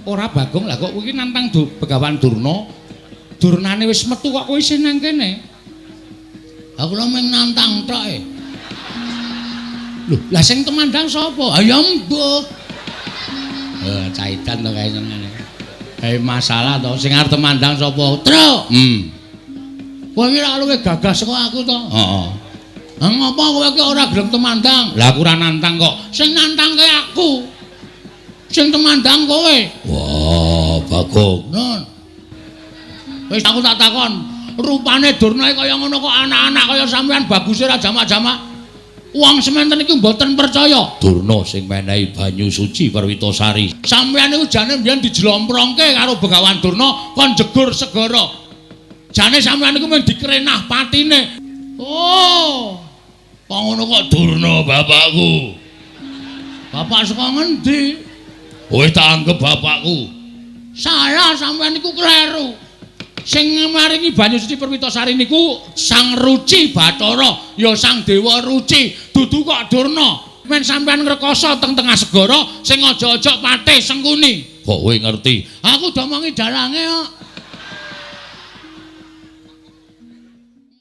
Ora Bagong, lah kok kowe iki nantang Begawan Durna. Durnane wis metu kok kowe isih nang kene. Aku lho mung nantang tok e. Lho, lah sing temandang sapa? Ya mbuh. Caitan to kae senengane. Masalah to sing arep temandang sapa? Truk. Kowe iki ora luwih gagah saka aku to? Heeh. Ngapa kowe iki ora gelem temandang? Lah aku ora nantang kok. Sing nantangke aku. Sing temandang kowe. Wah, Bagong. Nun. Wis aku tak takon, rupane Durna kaya ngono kok anak-anak kaya sampean baguse ra jamak-jamak. Wong sementen iki mboten percaya. Durna sing menehi banyu suci Perwitasari. Sampeyan niku jane mbiyen dijlomprongke karo Begawan Durna kon jegur segara. Jane sampeyan niku mung dikrenah patine. Oh. Kok ngono kok Durna bapakku. Bapak saka ngendi? Kowe tak anggap bapakku. Salah sampeyan niku kleru. Sing maringi banyu suci Perwitasari niku Sang Ruci Bathara, ya Sang Dewa Ruci, dudu kok Durna. Men sampeyan ngrekoso teng tengah segara sing aja-aja patih sengkuni. Kok kowe ngerti? Aku domongi dalange kok.